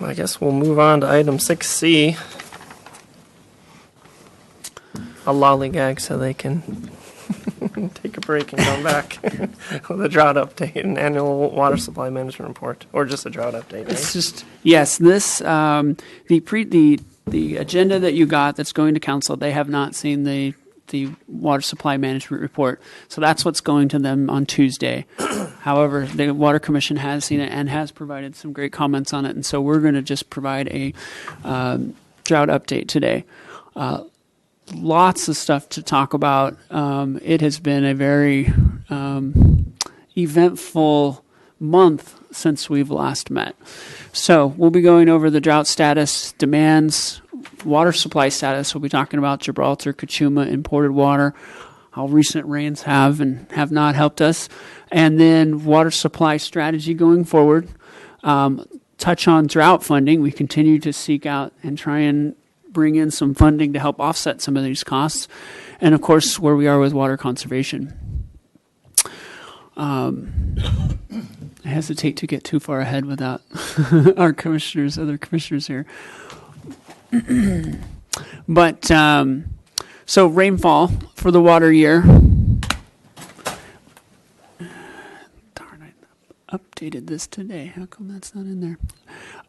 I guess we'll move on to item 6C. A lollygag so they can take a break and come back with a drought update and annual water supply management report, or just a drought update. Right? It's just, yes, this, the agenda that you got that's going to council, they have not seen the water supply management report. So that's what's going to them on Tuesday. However, the Water Commission has seen it and has provided some great comments on it. And so we're going to just provide a drought update today. Lots of stuff to talk about. It has been a very eventful month since we've last met. So we'll be going over the drought status, demands, water supply status. We'll be talking about Gibraltar, Kachuma, imported water, how recent rains have and have not helped us, and then water supply strategy going forward. Touch on drought funding. We continue to seek out and try and bring in some funding to help offset some of these costs, and of course where we are with water conservation. I hesitate to get too far ahead without our commissioners, other commissioners here. But so rainfall for the water year. Darn, I updated this today. How come that's not in there?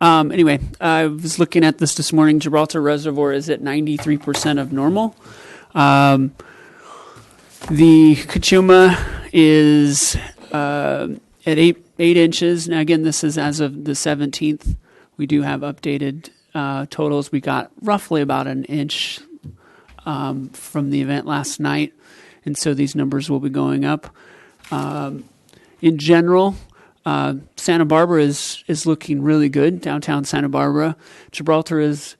Anyway, I was looking at this morning. Gibraltar Reservoir is at 93% of normal. The Kachuma is at 8 inches. Now, again, this is as of the 17th. We do have updated totals. We got roughly about an inch from the event last night, and so these numbers will be going up. In general, Santa Barbara is looking really good. Downtown Santa Barbara, Gibraltar is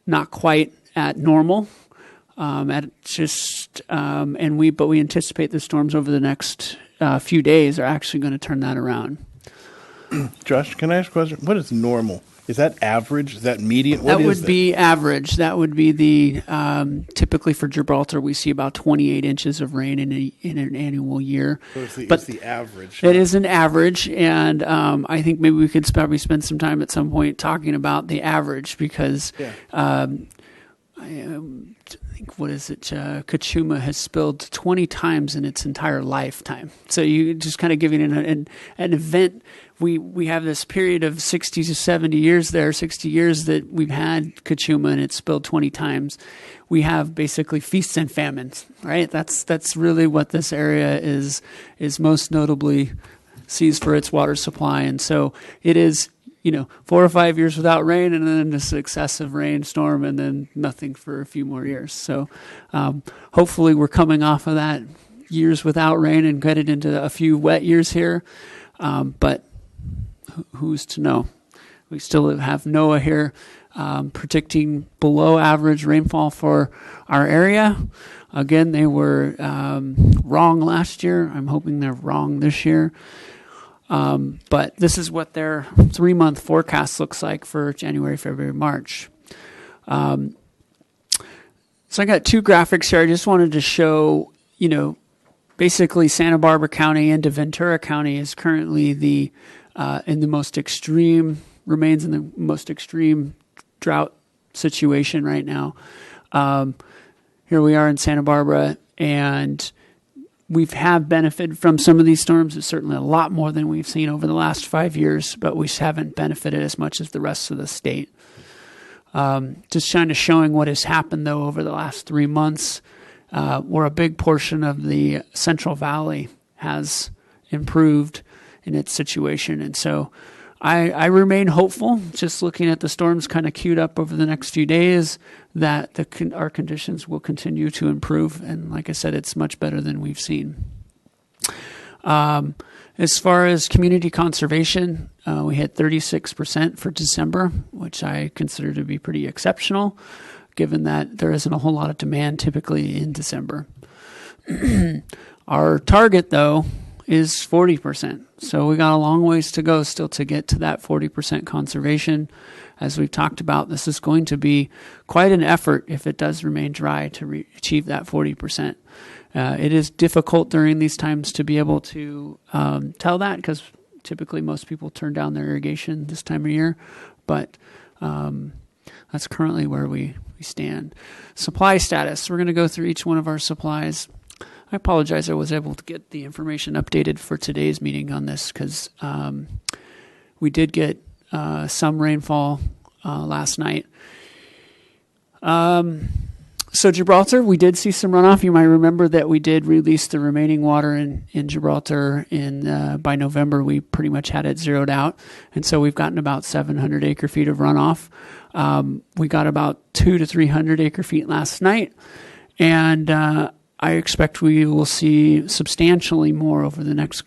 not quite at normal. But we anticipate the storms over the next few days are actually going to turn that around. Josh, can I ask a question? What is normal? Is that average? Is that median? That would be average. That would be the typically for Gibraltar, we see about 28 inches of rain in an annual year. So it's the average. It is an average, and I think maybe we could probably spend some time at some point talking about the average because I think, what is it? Kachuma has spilled 20 times in its entire lifetime. So you just kind of giving an event. We have this period of 60 to 70 years there, 60 years that we've had Kachuma and it's spilled 20 times. We have basically feasts and famines, right? That's really what this area is most notably sees for its water supply. And so it is, 4 or 5 years without rain and then this excessive rainstorm and then nothing for a few more years. So hopefully we're coming off of that years without rain and getting into a few wet years here. But who's to know? We still have NOAA here predicting below average rainfall for our area. Again, they were wrong last year. I'm hoping they're wrong this year. But this is what their 3-month forecast looks like for January, February, March. So I got 2 graphics here. I just wanted to show, basically Santa Barbara County into Ventura County is currently remains in the most extreme drought situation right now. Here we are in Santa Barbara, and we have benefited from some of these storms. It's certainly a lot more than we've seen over the last 5 years, but we haven't benefited as much as the rest of the state. Just kind of showing what has happened, though, over the last 3 months, where a big portion of the Central Valley has improved in its situation. And so I remain hopeful, just looking at the storms kind of queued up over the next few days, that our conditions will continue to improve. And like I said, it's much better than we've seen. As far as community conservation, we hit 36% for December, which I consider to be pretty exceptional, given that there isn't a whole lot of demand typically in December. Our target, though, is 40%. So we got a long ways to go still to get to that 40% conservation. As we've talked about, this is going to be quite an effort if it does remain dry to achieve that 40%. It is difficult during these times to be able to tell that because typically most people turn down their irrigation this time of year. but that's currently where we stand. Supply status. We're going to go through each one of our supplies. I apologize I was able to get the information updated for today's meeting on this because we did get some rainfall last night. So Gibraltar, we did see some runoff. You might remember that we did release the remaining water in Gibraltar by November. We pretty much had it zeroed out. And so we've gotten about 700 acre feet of runoff. We got about 200 to 300 acre feet last night. And I expect we will see substantially more over the next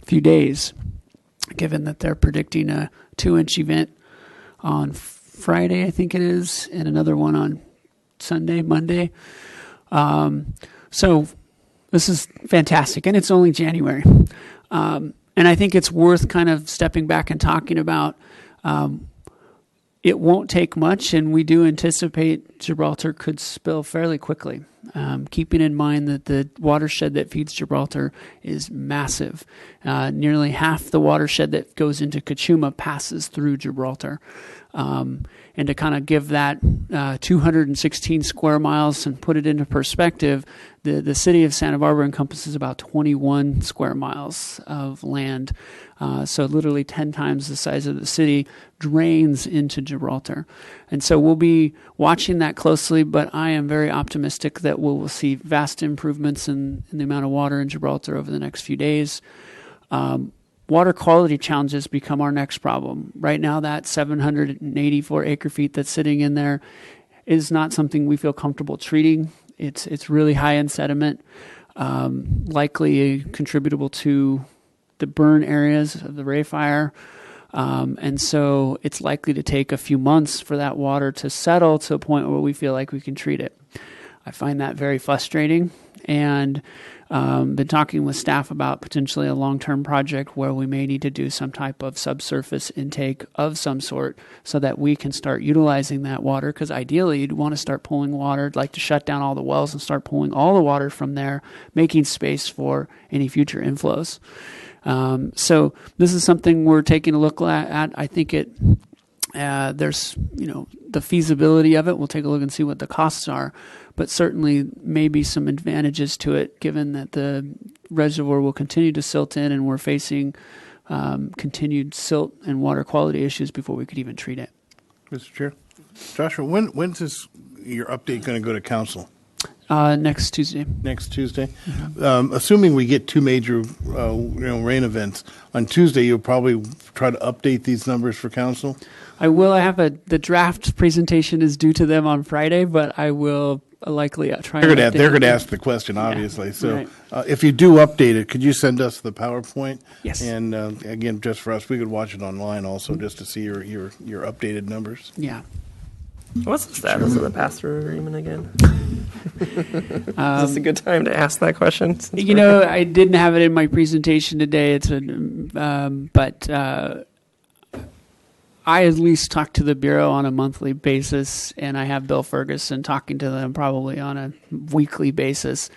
few days, given that they're predicting a 2-inch event on Friday, I think it is, and another one on Monday. So this is fantastic, and it's only January. And I think it's worth kind of stepping back and talking about it won't take much, and we do anticipate Gibraltar could spill fairly quickly, keeping in mind that the watershed that feeds Gibraltar is massive. Nearly half the watershed that goes into Kachuma passes through Gibraltar. And to kind of give that 216 square miles and put it into perspective, the city of Santa Barbara encompasses about 21 square miles of land. So literally 10 times the size of the city drains into Gibraltar. And so we'll be watching that closely, but I am very optimistic that we'll see vast improvements in the amount of water in Gibraltar over the next few days. Water quality challenges become our next problem. Right now, that 784 acre feet that's sitting in there is not something we feel comfortable treating. It's really high in sediment, likely contributable to the burn areas of the Ray Fire. And so it's likely to take a few months for that water to settle to a point where we feel like we can treat it. I find that very frustrating, and been talking with staff about potentially a long-term project where we may need to do some type of subsurface intake of some sort so that we can start utilizing that water, because ideally you'd want to start pulling water, like to shut down all the wells and start pulling all the water from there, making space for any future inflows. So this is something we're taking a look at. I think there's, the feasibility of it. We'll take a look and see what the costs are, but certainly maybe some advantages to it, given that the reservoir will continue to silt in and we're facing continued silt and water quality issues before we could even treat it. Mr. Chair. Joshua, when's your update going to go to council? Next Tuesday. Next Tuesday? Mm-hmm. Assuming we get two major rain events, on Tuesday you'll probably try to update these numbers for council? I will. I have the draft presentation is due to them on Friday, but I will likely try to update. They're going to ask the question, obviously. Yeah, so right. If you do update it, could you send us the PowerPoint? Yes. And again, just for us, we could watch it online also just to see your updated numbers. Yeah. What's the status of the pass-through agreement again? Is this a good time to ask that question? I didn't have it in my presentation today. But I at least talk to the Bureau on a monthly basis, and I have Bill Ferguson talking to them probably on a weekly basis.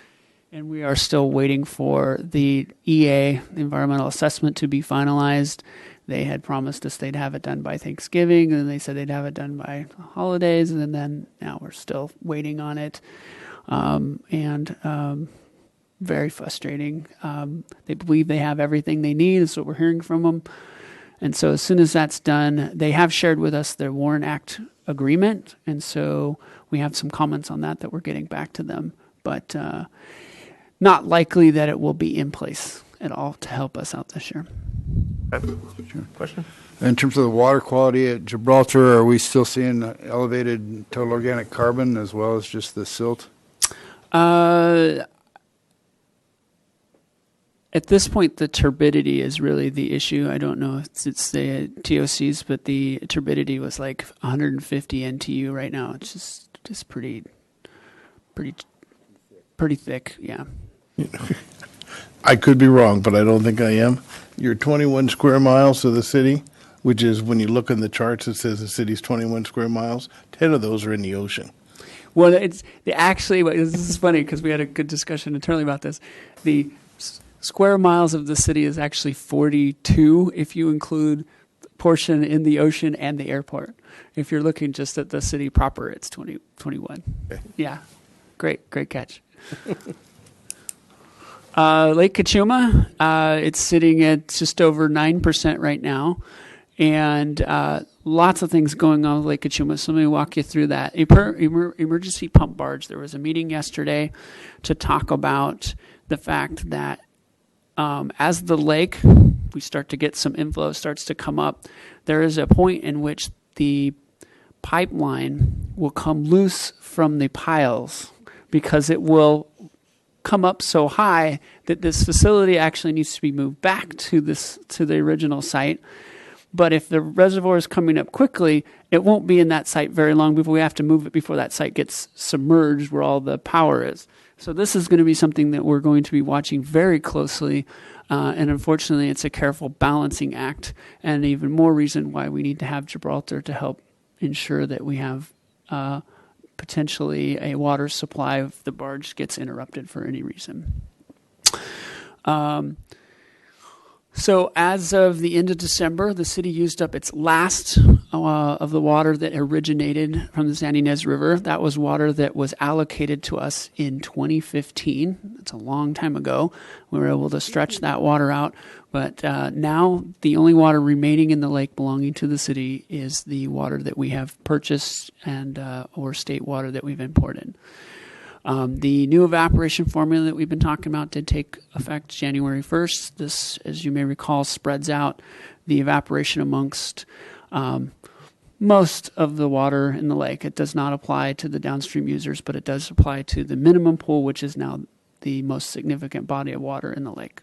And we are still waiting for the EA, the environmental assessment, to be finalized. They had promised us they'd have it done by Thanksgiving, and they said they'd have it done by holidays, and then now we're still waiting on it. Very frustrating. They believe they have everything they need. That's what we're hearing from them. And so as soon as that's done, they have shared with us their Warren Act agreement, and so we have some comments on that we're getting back to them. But not likely that it will be in place at all to help us out this year. Sure. Question? In terms of the water quality at Gibraltar, are we still seeing elevated total organic carbon as well as just the silt? At this point, the turbidity is really the issue. I don't know if it's the TOCs, but the turbidity was like 150 NTU right now. It's just pretty thick, yeah. I could be wrong, but I don't think I am. You're 21 square miles of the city, which is, when you look in the charts, it says the city's 21 square miles. 10 of those are in the ocean. Well, this is funny because we had a good discussion internally about this. The square miles of the city is actually 42 if you include portion in the ocean and the airport. If you're looking just at the city proper, it's 2021. Okay. Yeah, great catch. Lake Cachuma, it's sitting at just over 9% right now, and lots of things going on with Lake Cachuma. So let me walk you through that. Emergency pump barge. There was a meeting yesterday to talk about the fact that as the lake, we start to get some inflow, starts to come up, there is a point in which the pipeline will come loose from the piles because it will come up so high that this facility actually needs to be moved back to the original site. But if the reservoir is coming up quickly, it won't be in that site very long before we have to move it before that site gets submerged where all the power is. So this is going to be something that we're going to be watching very closely. And unfortunately, it's a careful balancing act, and even more reason why we need to have Gibraltar to help ensure that we have potentially a water supply if the barge gets interrupted for any reason. So as of the end of December, the city used up its last of the water that originated from the San Ynez River. That was water that was allocated to us in 2015. That's a long time ago. We were able to stretch that water out. But now the only water remaining in the lake belonging to the city is the water that we have purchased and or state water that we've imported. The new evaporation formula that we've been talking about did take effect January 1st. This, as you may recall, spreads out the evaporation amongst most of the water in the lake. It does not apply to the downstream users, but it does apply to the minimum pool, which is now the most significant body of water in the lake.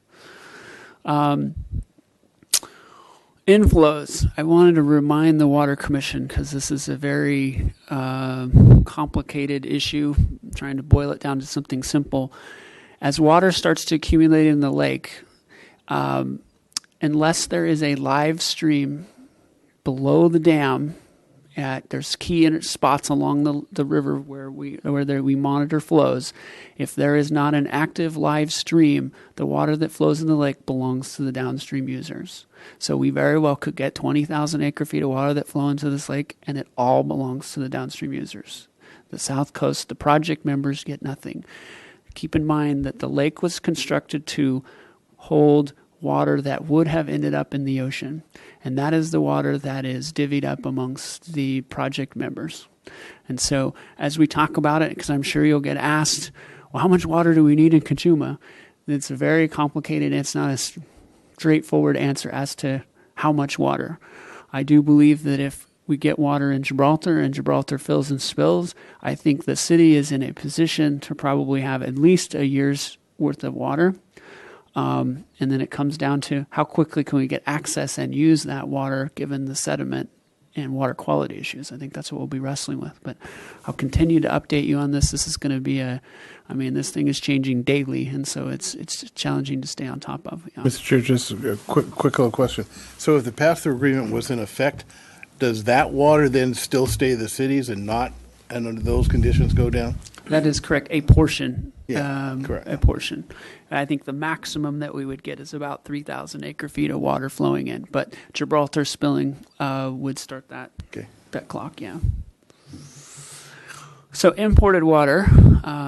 Inflows. I wanted to remind the Water Commission, because this is a very complicated issue, I'm trying to boil it down to something simple. As water starts to accumulate in the lake, unless there is a live stream below the dam, there's key spots along the river where we monitor flows. If there is not an active live stream, the water that flows in the lake belongs to the downstream users. So we very well could get 20,000 acre-feet of water that flow into this lake, and it all belongs to the downstream users. The South Coast, the project members get nothing. Keep in mind that the lake was constructed to hold water that would have ended up in the ocean. And that is the water that is divvied up amongst the project members. And so as we talk about it, because I'm sure you'll get asked, well, how much water do we need in Cachuma? It's a very complicated, it's not a straightforward answer as to how much water. I do believe that if we get water in Gibraltar and Gibraltar fills and spills, I think the city is in a position to probably have at least a year's worth of water. And then it comes down to how quickly can we get access and use that water given the sediment and water quality issues. I think that's what we'll be wrestling with. But I'll continue to update you on this. This is going to be this thing is changing daily, and so it's challenging to stay on top of. Yeah. Mr. Chair, just a quick little question. So if the pass-through agreement was in effect, does that water then still stay the cities and under those conditions go down? That is correct. A portion. Yeah, correct. A portion. I think the maximum that we would get is about 3,000 acre-feet of water flowing in. But Gibraltar spilling would start that clock, yeah. So imported water.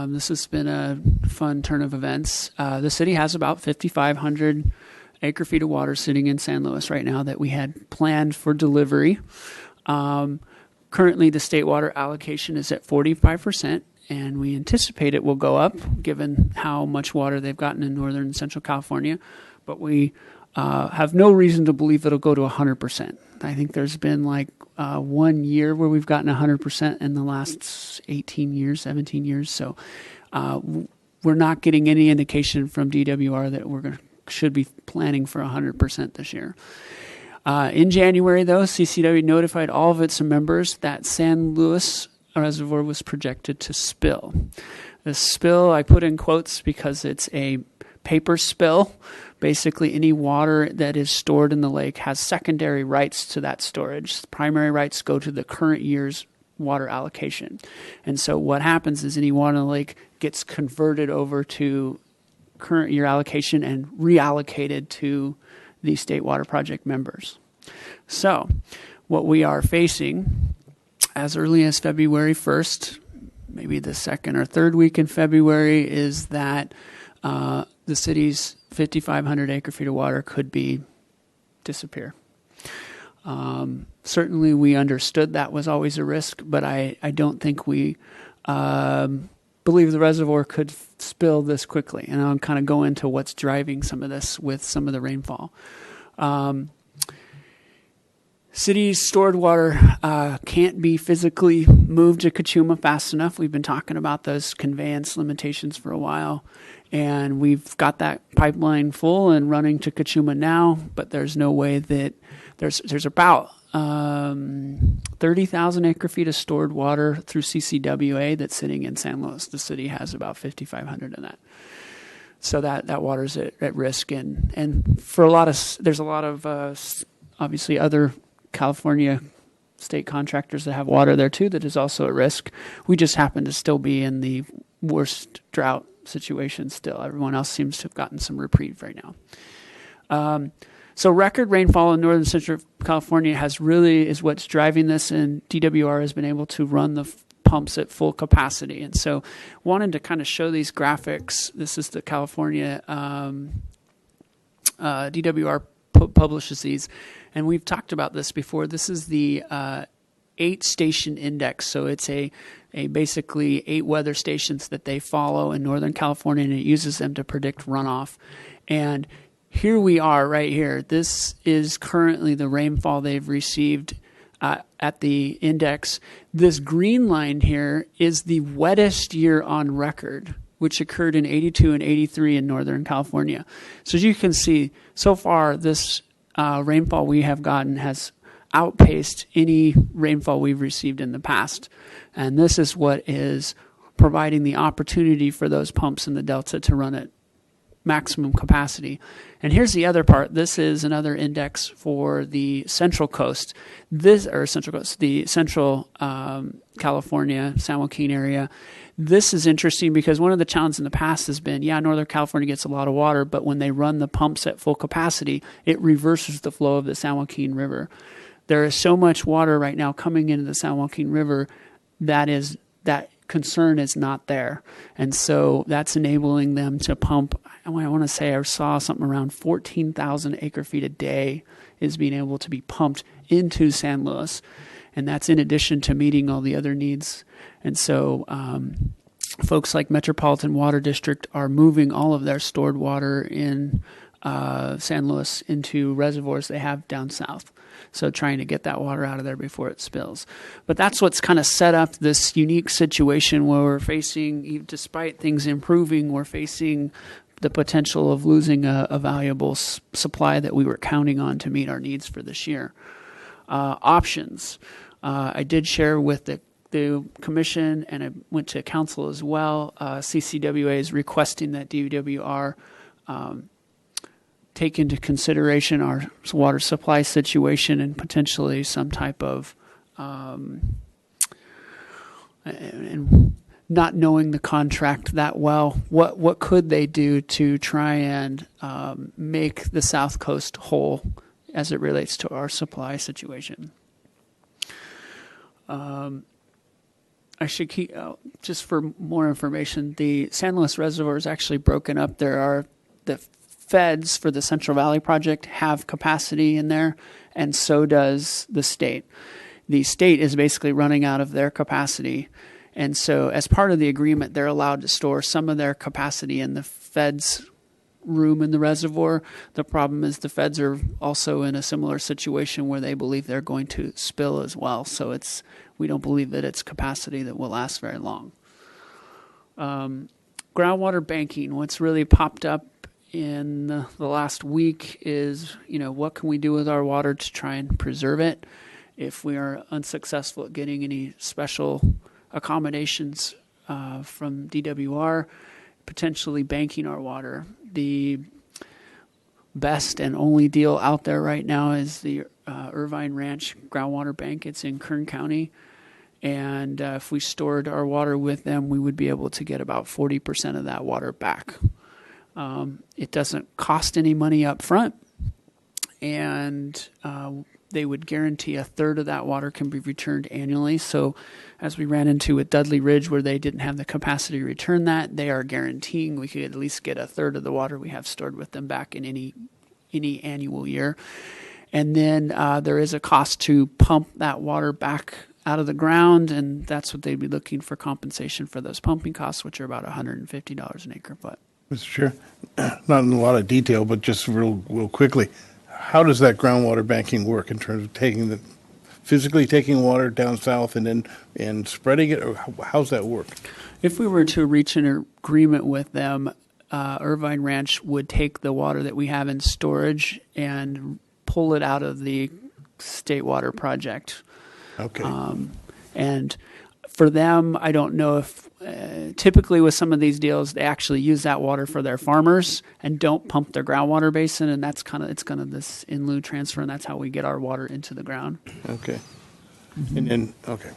This has been a fun turn of events. The city has about 5,500 acre-feet of water sitting in San Luis right now that we had planned for delivery. Currently, the state water allocation is at 45%. And we anticipate it will go up given how much water they've gotten in northern and central California. But we have no reason to believe it'll go to 100%. I think there's been 1 year where we've gotten 100% in the last 18 years, 17 years. So we're not getting any indication from DWR that should be planning for 100% this year. In January, though, CCW notified all of its members that San Luis reservoir was projected to spill. The spill, I put in quotes because it's a paper spill. Basically, any water that is stored in the lake has secondary rights to that storage. Primary rights go to the current year's water allocation. And so what happens is any water in the lake gets converted over to current year allocation and reallocated to the state water project members. So what we are facing as early as February 1st, maybe the second or third week in February, is that the city's 5,500 acre feet of water could disappear. Certainly we understood that was always a risk, but I don't think we believe the reservoir could spill this quickly. And I'll kind of go into what's driving some of this with some of the rainfall. City's stored water can't be physically moved to Kachuma fast enough. We've been talking about those conveyance limitations for a while, and we've got that pipeline full and running to Kachuma now, but there's no way that there's about 30,000 acre feet of stored water through CCWA that's sitting in San Luis. The city has about 5,500 of that. So that water's at risk. And for there's a lot of obviously other California state contractors that have water there too that is also at risk. We just happen to still be in the worst drought situation still. Everyone else seems to have gotten some reprieve right now. So record rainfall in northern central California is what's driving this, and DWR has been able to run the pumps at full capacity. And so wanted to kind of show these graphics. This is the California DWR publishes these, and we've talked about this before. This is the 8-station index. So it's a basically 8 weather stations that they follow in Northern California, and it uses them to predict runoff. And here we are right here. This is currently the rainfall they've received at the index. This green line here is the wettest year on record, which occurred in 82 and 83 in Northern California. So as you can see, so far this rainfall we have gotten has outpaced any rainfall we've received in the past. And this is what is providing the opportunity for those pumps in the Delta to run at maximum capacity. And here's the other part. This is another index for the Central Coast. The Central California, San Joaquin area. This is interesting because one of the challenges in the past has been, Northern California gets a lot of water, but when they run the pumps at full capacity, it reverses the flow of the San Joaquin River. There is so much water right now coming into the San Joaquin River that concern is not there. And so that's enabling them to pump, I want to say I saw something around 14,000 acre feet a day is being able to be pumped into San Luis. And that's in addition to meeting all the other needs. And so folks like Metropolitan Water District are moving all of their stored water in San Luis into reservoirs they have down south. So trying to get that water out of there before it spills. But that's what's kind of set up this unique situation where we're facing, despite things improving, we're facing the potential of losing a valuable supply that we were counting on to meet our needs for this year. Options. I did share with the commission, and I went to council as well. CCWA is requesting that DWR take into consideration our water supply situation and potentially some type of, and not knowing the contract that well, what could they do to try and make the South Coast whole as it relates to our supply situation? I should keep, just for more information, the San Luis Reservoir is actually broken up. There are the feds for the Central Valley Project have capacity in there, and so does the state. The state is basically running out of their capacity, and so as part of the agreement, they're allowed to store some of their capacity in the feds' room in the reservoir. The problem is the feds are also in a similar situation where they believe they're going to spill as well, so we don't believe that it's capacity that will last very long. Groundwater banking, what's really popped up in the last week is, what can we do with our water to try and preserve it? If we are unsuccessful at getting any special accommodations from DWR, potentially banking our water. The best and only deal out there right now is the Irvine Ranch Groundwater Bank. It's in Kern County. And if we stored our water with them, we would be able to get about 40% of that water back. It doesn't cost any money up front, and they would guarantee a third of that water can be returned annually. So as we ran into with Dudley Ridge, where they didn't have the capacity to return that, they are guaranteeing we could at least get a third of the water we have stored with them back in any annual year. And then there is a cost to pump that water back out of the ground, and that's what they'd be looking for compensation for those pumping costs, which are about $150 an acre foot. Mr. Chair, not in a lot of detail, but just real quickly, how does that groundwater banking work in terms of physically taking water down south and spreading it, or how's that work? If we were to reach an agreement with them, Irvine Ranch would take the water that we have in storage and pull it out of the State Water Project. Okay. And for them, I don't know if typically with some of these deals, they actually use that water for their farmers and don't pump their groundwater basin, and it's kind of this in lieu transfer, and that's how we get our water into the ground. Okay. And then, okay.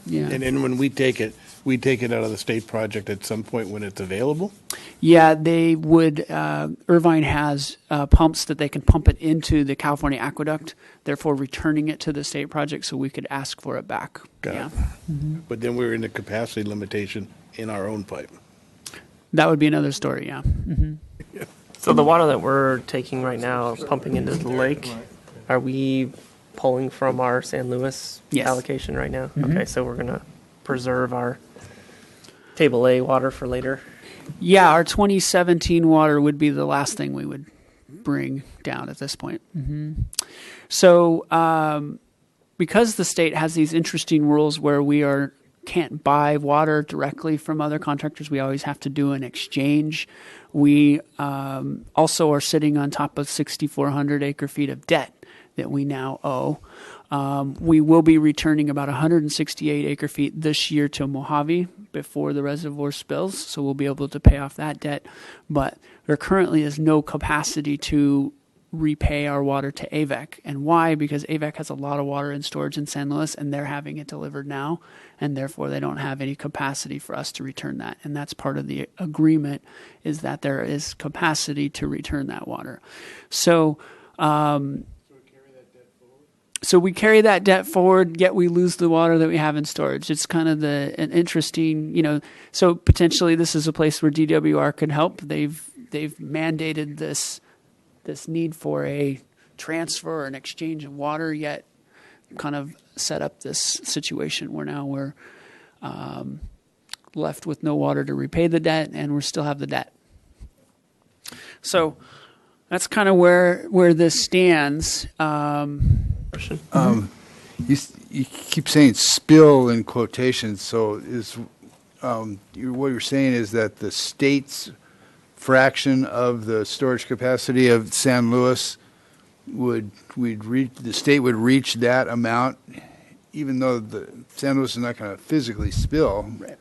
Yeah. And then when we take it out of the state project at some point when it's available? Yeah, they would. Irvine has pumps that they can pump it into the California aqueduct, therefore returning it to the state project so we could ask for it back. Got it. But then we're in the capacity limitation in our own pipe. That would be another story, yeah. So the water that we're taking right now, pumping into the lake, are we pulling from our San Luis Yes. allocation right now? Okay, so we're going to preserve our Table A water for later. Yeah, our 2017 water would be the last thing we would bring down at this point. So because the state has these interesting rules where we can't buy water directly from other contractors, we always have to do an exchange. We also are sitting on top of 6,400 acre feet of debt that we now owe. We will be returning about 168 acre feet this year to Mojave before the reservoir spills, so we'll be able to pay off that debt. But there currently is no capacity to repay our water to AVEC. And why? Because AVEC has a lot of water in storage in San Luis, and they're having it delivered now, and therefore they don't have any capacity for us to return that. And that's part of the agreement, is that there is capacity to return that water. So we carry that debt forward, yet we lose the water that we have in storage. It's kind of an interesting, so potentially this is a place where DWR could help. They've mandated this need for a transfer or an exchange of water, yet kind of set up this situation where now we're left with no water to repay the debt, and we still have the debt. So that's kind of where this stands. You keep saying spill in quotations, so what you're saying is that the state's fraction of the storage capacity of San Luis the state would reach that amount, even though the San Luis is not going to physically spill. Right.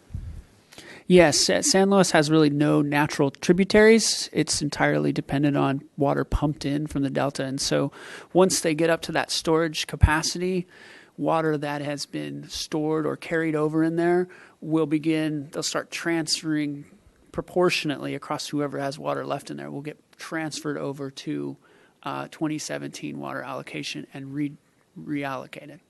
Yes, San Luis has really no natural tributaries. It's entirely dependent on water pumped in from the delta. And so once they get up to that storage capacity, water that has been stored or carried over in there they'll start transferring proportionately across whoever has water left in there. Will get transferred over to 2017 water allocation and reallocated.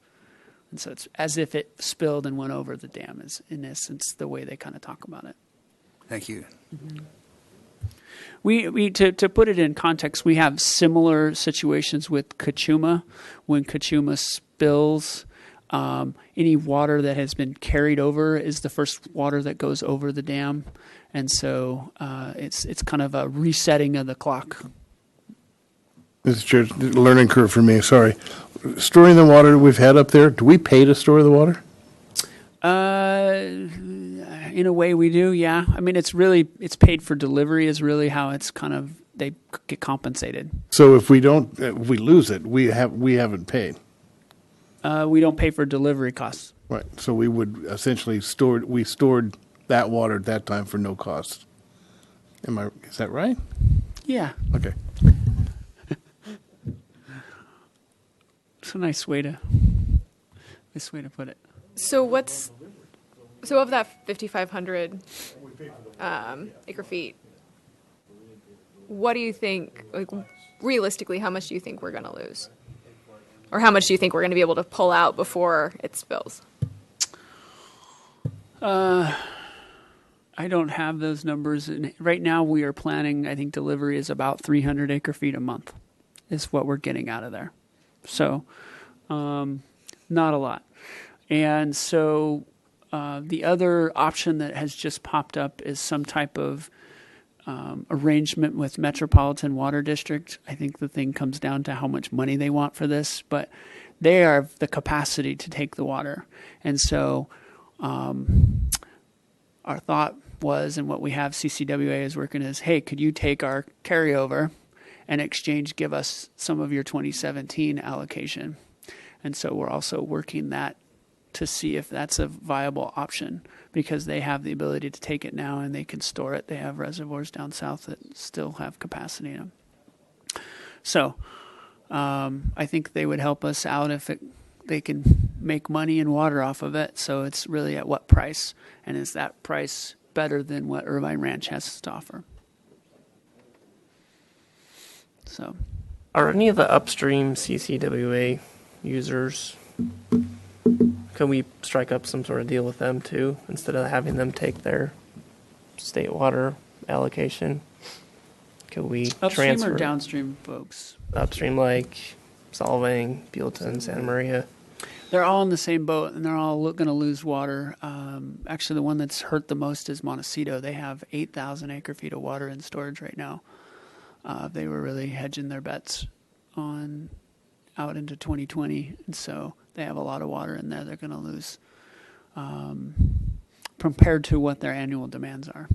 And so it's as if it spilled and went over the dam, is in essence the way they kind of talk about it. Thank you. We to put it in context, we have similar situations with Cachuma. When Cachuma spills, any water that has been carried over is the first water that goes over the dam, and so it's kind of a resetting of the clock. Mr. Chair, learning curve for me, sorry. Storing the water we've had up there, do we pay to store the water? In a way we do, yeah. I mean, it's paid for delivery is really how it's kind of, they get compensated. So if we lose it, we haven't paid. We don't pay for delivery costs. Right. So we would essentially stored that water at that time for no cost. Is that right? Yeah. Okay. It's a nice way to put it. So of that 5,500 acre feet, what do you think, like realistically, how much do you think we're going to lose? Or how much do you think we're going to be able to pull out before it spills? I don't have those numbers. And right now we are planning, I think delivery is about 300 acre feet a month is what we're getting out of there. So not a lot. And so the other option that has just popped up is some type of arrangement with Metropolitan Water District. I think the thing comes down to how much money they want for this, but they have the capacity to take the water. And so our thought was, and what we have CCWA is working is, hey, could you take our carryover and exchange, give us some of your 2017 allocation? And so we're also working that to see if that's a viable option, because they have the ability to take it now and they can store it. They have reservoirs down south that still have capacity in them. So I think they would help us out if they can make money and water off of it. So it's really at what price, and is that price better than what Irvine Ranch has to offer? So, Are any of the upstream CCWA users, can we strike up some sort of deal with them too, instead of having them take their state water allocation? Could we upstream transfer or downstream folks? upstream, like Solvang, Buellton, Santa Maria? They're all in the same boat, and they're all going to lose water. Actually, the one that's hurt the most is Montecito. They have 8,000 acre feet of water in storage right now. They were really hedging their bets on out into 2020, and so they have a lot of water in there. They're going to lose compared to what their annual demands are.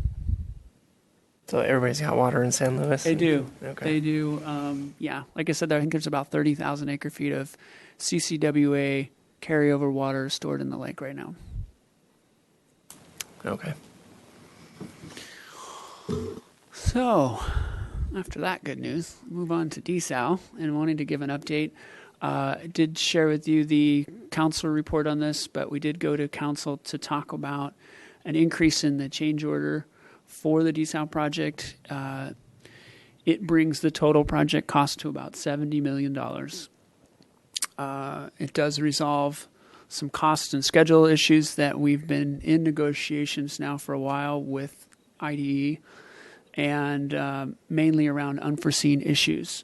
So everybody's got water in San Luis? They do. Okay. They do. Yeah. Like I said, I think there's about 30,000 acre feet of CCWA carryover water stored in the lake right now. Okay. So, after that good news, move on to desal, and wanting to give an update. I did share with you the council report on this, but we did go to council to talk about an increase in the change order for the desal project. It brings the total project cost to about $70 million. It does resolve some cost and schedule issues that we've been in negotiations now for a while with IDE, and mainly around unforeseen issues.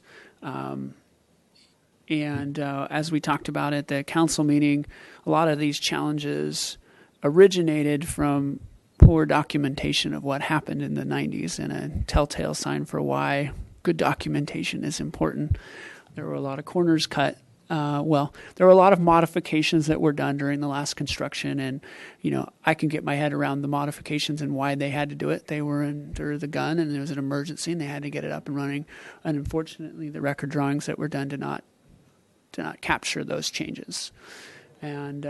As we talked about at the council meeting, a lot of these challenges originated from poor documentation of what happened in the 90s, and a telltale sign for why good documentation is important. There were a lot of corners cut. There were a lot of modifications that were done during the last construction, and I can get my head around the modifications and why they had to do it. They were under the gun, and there was an emergency, and they had to get it up and running. And unfortunately, the record drawings that were done did not capture those changes, and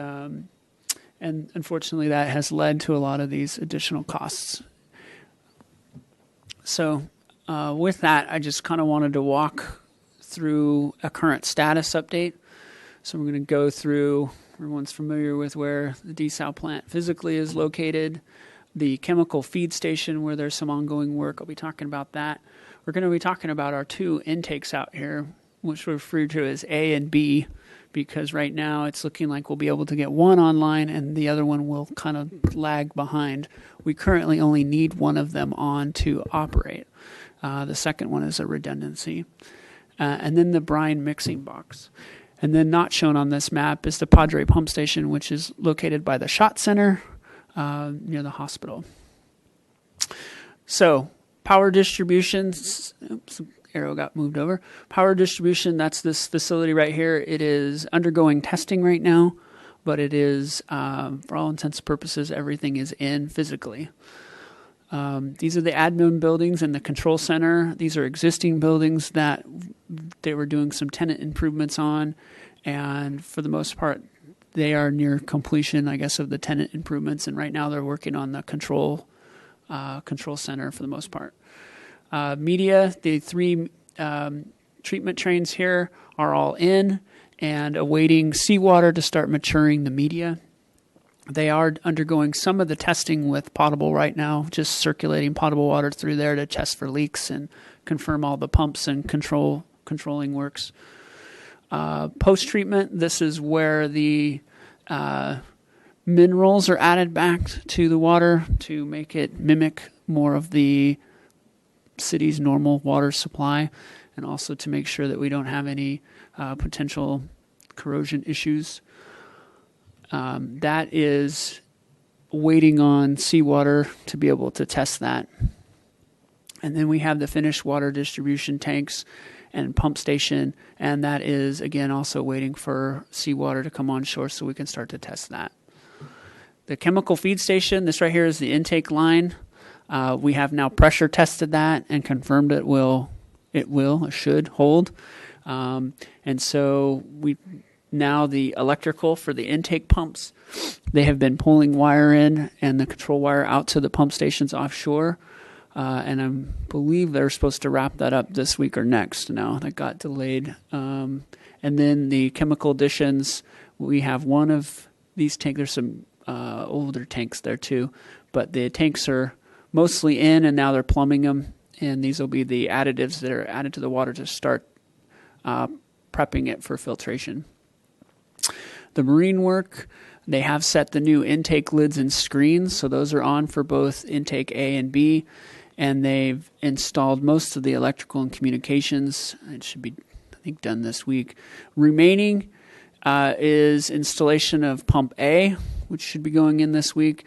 unfortunately, that has led to a lot of these additional costs. So, with that, I just kind of wanted to walk through a current status update. So we're going to go through, everyone's familiar with where the desal plant physically is located, the chemical feed station where there's some ongoing work. I'll be talking about that. We're going to be talking about our two intakes out here, which we refer to as A and B, because right now it's looking like we'll be able to get one online and the other one will kind of lag behind. We currently only need one of them on to operate. The second one is a redundancy. And then the brine mixing box. And then not shown on this map is the Padre Pump Station, which is located by the Shot Center near the hospital. So, power distribution, oops, arrow got moved over. Power distribution, that's this facility right here. It is undergoing testing right now, but it is, for all intents and purposes, everything is in physically. These are the admin buildings and the control center. These are existing buildings that they were doing some tenant improvements on, and for the most part, they are near completion, I guess, of the tenant improvements. And right now, they're working on the control center for the most part. Media, the three treatment trains here are all in and awaiting seawater to start maturing the media. They are undergoing some of the testing with potable right now, just circulating potable water through there to test for leaks and confirm all the pumps and controlling works. Post-treatment, this is where the minerals are added back to the water to make it mimic more of the city's normal water supply, and also to make sure that we don't have any potential corrosion issues. That is waiting on seawater to be able to test that. And then we have the finished water distribution tanks and pump station, and that is, again, also waiting for seawater to come on shore so we can start to test that. The chemical feed station, this right here is the intake line. We have now pressure tested that and confirmed it should hold. And so now the electrical for the intake pumps, they have been pulling wire in and the control wire out to the pump stations offshore. And I believe they're supposed to wrap that up this week or next. Now that got delayed. And then the chemical additions, we have one of these tanks. There's some older tanks there too, but the tanks are mostly in, and now they're plumbing them. And these will be the additives that are added to the water to start prepping it for filtration. The marine work, they have set the new intake lids and screens, so those are on for both intake A and B, and they've installed most of the electrical and communications. It should be, I think, done this week. Remaining is installation of pump A, which should be going in this week,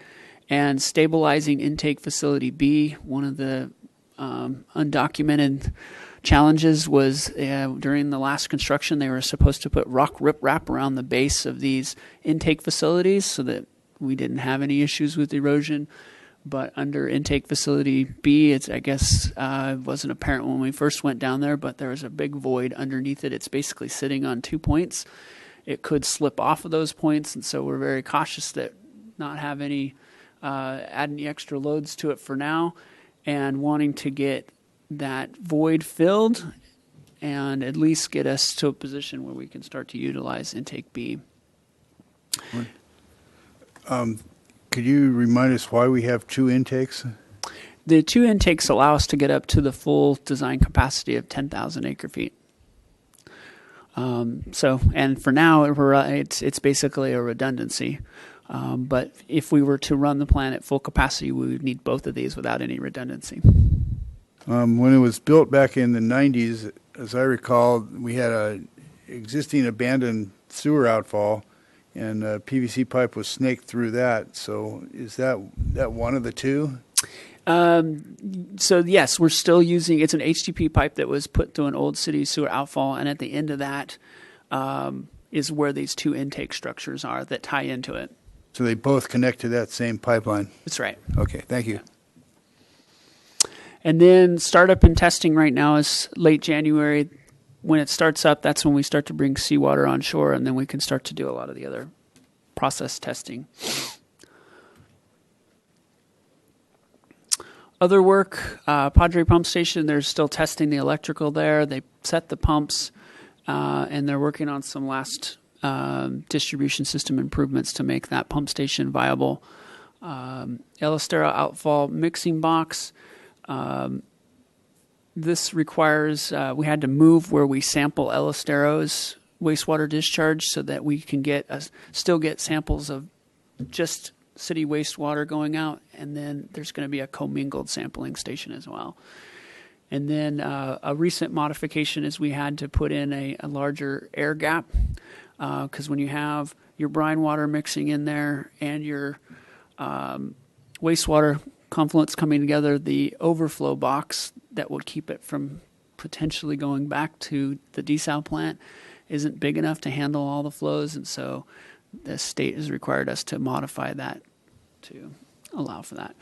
and stabilizing intake facility B. One of the undocumented challenges was during the last construction, they were supposed to put rock riprap around the base of these intake facilities so that we didn't have any issues with erosion. But under intake facility B, it wasn't apparent when we first went down there, but there was a big void underneath it. It's basically sitting on 2 points. It could slip off of those points, and so we're very cautious that not have any add any extra loads to it for now, and wanting to get that void filled and at least get us to a position where we can start to utilize intake B. Could you remind us why we have two intakes? The two intakes allow us to get up to the full design capacity of 10,000 acre feet. And for now, it's basically a redundancy. But if we were to run the plant at full capacity, we would need both of these without any redundancy. When it was built back in the 90s, as I recall, we had a existing abandoned sewer outfall, and a PVC pipe was snaked through that. So is that one of the two? So yes, we're still using, it's an HDP pipe that was put through an old city sewer outfall, and at the end of that is where these two intake structures are that tie into it. So they both connect to that same pipeline? That's right. Okay, thank you. And then startup and testing right now is late January. When it starts up, that's when we start to bring seawater on shore, and then we can start to do a lot of the other process testing. Other work, Padre Pump Station, they're still testing the electrical there. They set the pumps, and they're working on some last distribution system improvements to make that pump station viable. El Estero outfall mixing box. This requires, we had to move where we sample El Estero's wastewater discharge so that we can still get samples of just city wastewater going out, and then there's going to be a commingled sampling station as well. And then a recent modification is we had to put in a larger air gap, because when you have your brine water mixing in there and your wastewater confluence coming together, the overflow box that would keep it from potentially going back to the desal plant isn't big enough to handle all the flows, and so the state has required us to modify that to allow for that.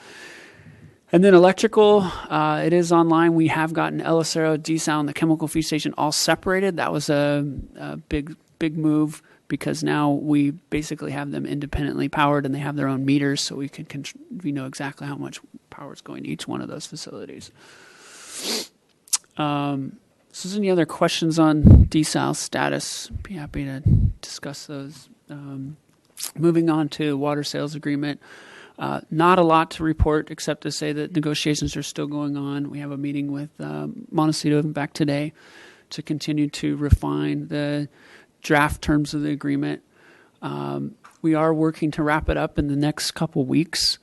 And then electrical, it is online. We have gotten El Acero, desal, and the chemical feed station all separated. That was a big move, because now we basically have them independently powered, and they have their own meters, so we know exactly how much power is going to each one of those facilities. So if there's any other questions on desal status, be happy to discuss those. Moving on to water sales agreement. Not a lot to report except to say that negotiations are still going on. We have a meeting with Montecito back today to continue to refine the draft terms of the agreement. We are working to wrap it up in the next couple weeks.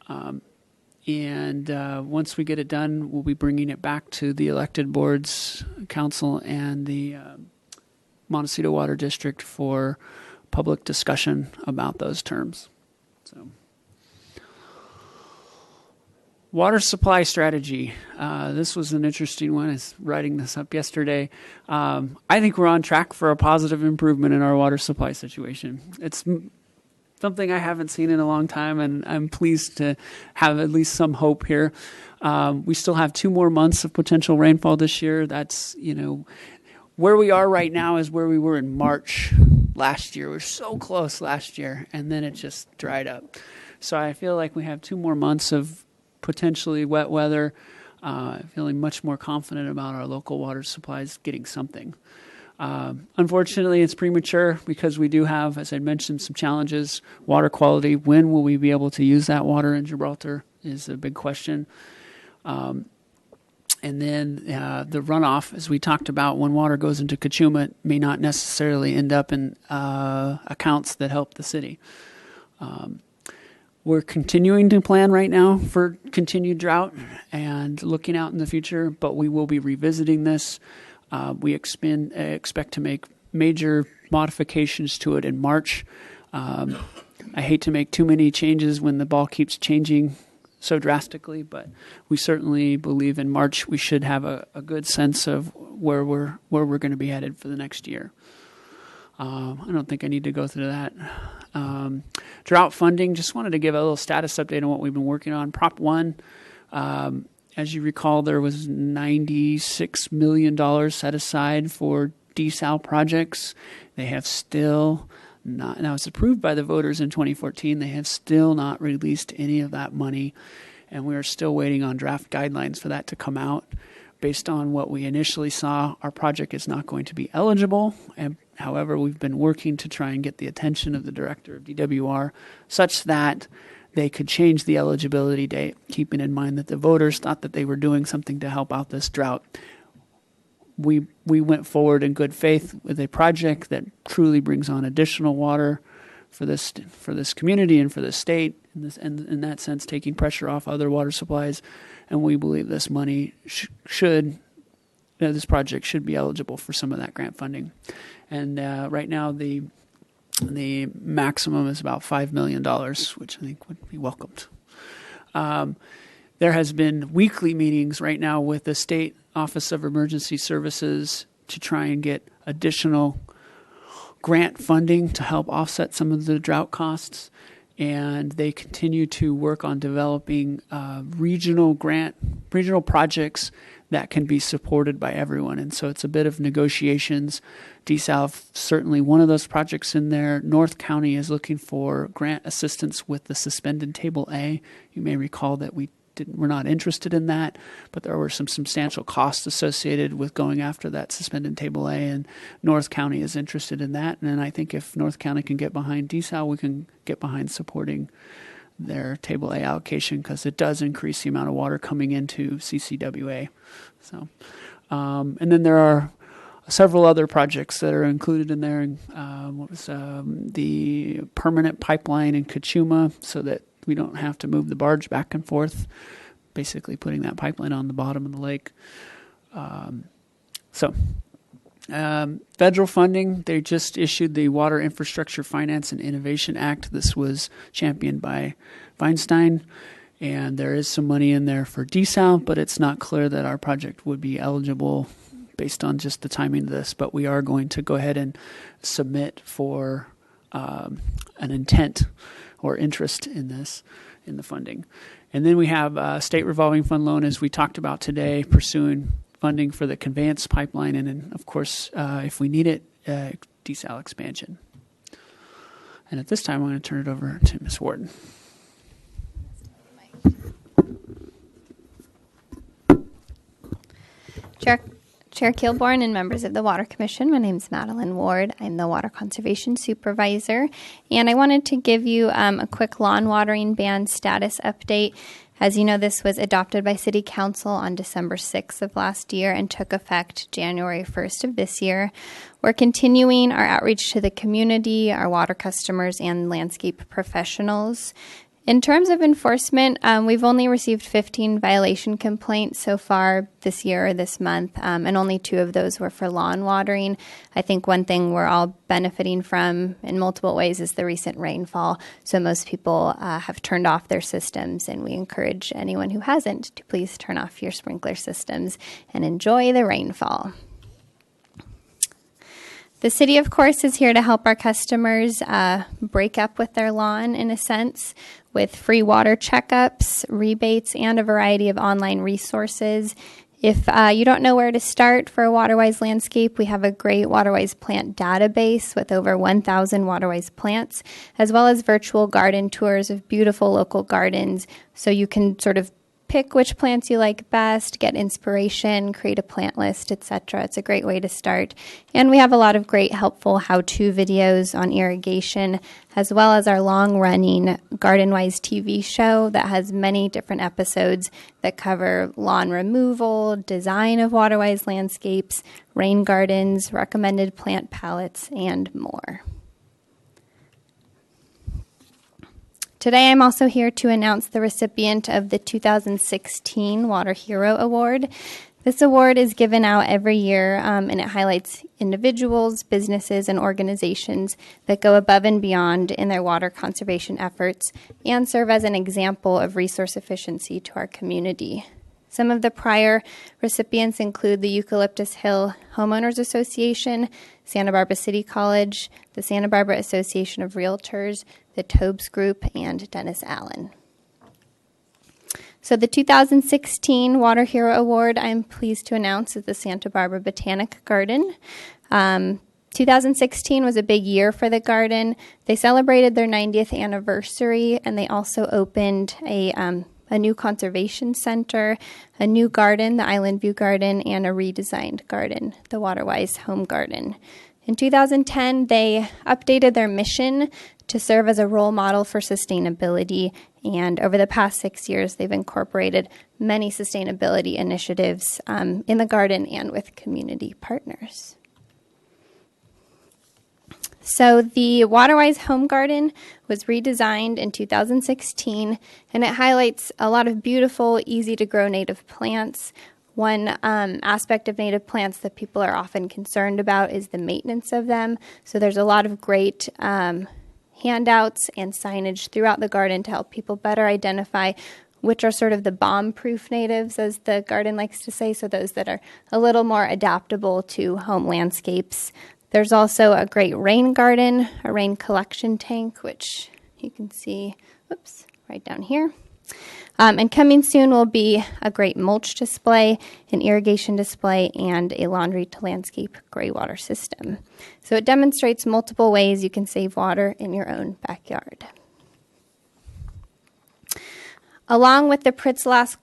And once we get it done, we'll be bringing it back to the elected boards, council, and the Montecito Water District for public discussion about those terms. So, water supply strategy. This was an interesting one. I was writing this up yesterday. I think we're on track for a positive improvement in our water supply situation. It's something I haven't seen in a long time, and I'm pleased to have at least some hope here. We still have 2 more months of potential rainfall this year. That's, where we are right now is where we were in March last year. We were so close last year, and then it just dried up. So I feel like we have 2 more months of potentially wet weather. Feeling much more confident about our local water supplies getting something. Unfortunately, it's premature because we do have, as I mentioned, some challenges. Water quality, when will we be able to use that water in Gibraltar is a big question. And then the runoff, as we talked about, when water goes into Cachuma, it may not necessarily end up in accounts that help the city. We're continuing to plan right now for continued drought and looking out in the future, but we will be revisiting this. We expect to make major modifications to it in March. I hate to make too many changes when the ball keeps changing so drastically, but we certainly believe in March we should have a good sense of where we're going to be headed for the next year. I don't think I need to go through that. Drought funding, just wanted to give a little status update on what we've been working on. Prop 1, as you recall, there was $96 million set aside for desal projects. They have still not, now it's approved by the voters in 2014, they have still not released any of that money, and we are still waiting on draft guidelines for that to come out. Based on what we initially saw, our project is not going to be eligible, and however, we've been working to try and get the attention of the director of DWR such that they could change the eligibility date, keeping in mind that the voters thought that they were doing something to help out this drought. We went forward in good faith with a project that truly brings on additional water for this community and for the state, in that sense, taking pressure off other water supplies. And we believe this money this project should be eligible for some of that grant funding. And right now, the maximum is about $5 million, which I think would be welcomed. There has been weekly meetings right now with the State Office of Emergency Services to try and get additional grant funding to help offset some of the drought costs. And they continue to work on developing regional projects that can be supported by everyone. And so it's a bit of negotiations. DSouth, certainly one of those projects in there. North County is looking for grant assistance with the suspended Table A. You may recall that we're not interested in that, but there were some substantial costs associated with going after that suspended Table A, and North County is interested in that. And I think if North County can get behind DSal, we can get behind supporting their Table A allocation, because it does increase the amount of water coming into CCWA. So, and then there are several other projects that are included in there. The permanent pipeline in Cachuma, so that we don't have to move the barge back and forth, basically putting that pipeline on the bottom of the lake. Federal funding, they just issued the Water Infrastructure Finance and Innovation Act. This was championed by Feinstein, and there is some money in there for desal, but it's not clear that our project would be eligible based on just the timing of this. But we are going to go ahead and submit for an intent or interest in this, in the funding. And then we have a state revolving fund loan, as we talked about today, pursuing funding for the conveyance pipeline, and then, of course, if we need it, desal expansion. And at this time, I'm going to turn it over to Ms. Warden. Chair Kilborn and members of the Water Commission, my name is Madeline Ward. I'm the Water Conservation Supervisor, and I wanted to give you a quick lawn watering ban status update. As you know, this was adopted by City Council on December 6th of last year and took effect January 1st of this year. We're continuing our outreach to the community, our water customers, and landscape professionals. In terms of enforcement, we've only received 15 violation complaints so far this year or this month, and only 2 of those were for lawn watering. I think one thing we're all benefiting from in multiple ways is the recent rainfall. So most people have turned off their systems, and we encourage anyone who hasn't to please turn off your sprinkler systems and enjoy the rainfall. The city, of course, is here to help our customers break up with their lawn, in a sense, with free water checkups, rebates, and a variety of online resources. If you don't know where to start for a WaterWise landscape, we have a great WaterWise plant database with over 1,000 WaterWise plants, as well as virtual garden tours of beautiful local gardens, so you can sort of pick which plants you like best, get inspiration, create a plant list, etc. It's a great way to start. And we have a lot of great helpful how-to videos on irrigation, as well as our long-running GardenWise TV show that has many different episodes that cover lawn removal, design of WaterWise landscapes, rain gardens, recommended plant palettes, and more. Today, I'm also here to announce the recipient of the 2016 Water Hero Award. This award is given out every year, and it highlights individuals, businesses, and organizations that go above and beyond in their water conservation efforts and serve as an example of resource efficiency to our community. Some of the prior recipients include the Eucalyptus Hill Homeowners Association, Santa Barbara City College, the Santa Barbara Association of Realtors, the Tobes Group, and Dennis Allen. So the 2016 Water Hero Award, I'm pleased to announce, is the Santa Barbara Botanic Garden. 2016 was a big year for the garden. They celebrated their 90th anniversary, and they also opened a new conservation center, a new garden, the Island View Garden, and a redesigned garden, the WaterWise Home Garden. In 2010, they updated their mission to serve as a role model for sustainability, and over the past 6 years, they've incorporated many sustainability initiatives in the garden and with community partners. So the WaterWise Home Garden was redesigned in 2016, and it highlights a lot of beautiful, easy-to-grow native plants. One aspect of native plants that people are often concerned about is the maintenance of them. So there's a lot of great handouts and signage throughout the garden to help people better identify which are sort of the bomb-proof natives, as the garden likes to say, so those that are a little more adaptable to home landscapes. There's also a great rain garden, a rain collection tank, which you can see, right down here. And coming soon will be a great mulch display, an irrigation display, and a laundry to landscape gray water system. So it demonstrates multiple ways you can save water in your own backyard. Along with the Pritzlaff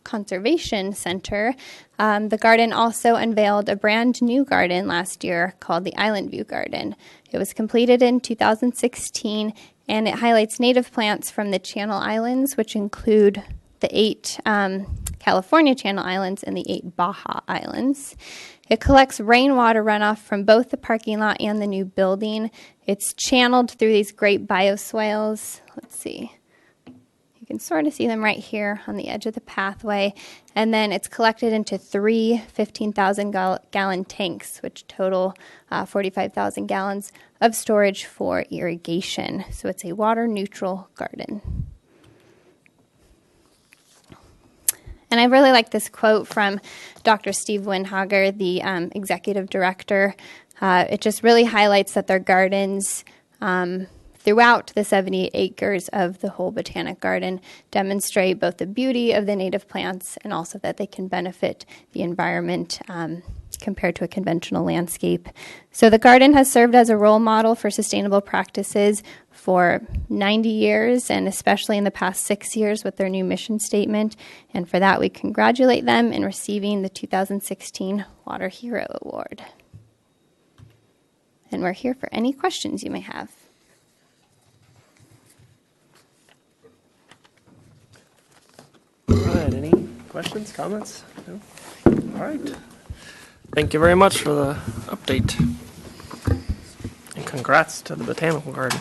Conservation Center, the garden also unveiled a brand new garden last year called the Island View Garden. It was completed in 2016, and it highlights native plants from the Channel Islands, which include the 8 California Channel Islands and the 8 Baja Islands. It collects rainwater runoff from both the parking lot and the new building. It's channeled through these great bioswales. Let's see. You can sort of see them right here on the edge of the pathway. And then it's collected into 3 15,000-gallon tanks, which total 45,000 gallons of storage for irrigation. So it's a water-neutral garden. And I really like this quote from Dr. Steve Winhager, the executive director. It just really highlights that their gardens throughout the 70 acres of the whole botanic garden demonstrate both the beauty of the native plants and also that they can benefit the environment compared to a conventional landscape. So the garden has served as a role model for sustainable practices for 90 years, and especially in the past 6 years with their new mission statement. And for that, we congratulate them in receiving the 2016 Water Hero Award. And we're here for any questions you may have. All right, any questions, comments? No? All right. Thank you very much for the update. And congrats to the Botanical Garden.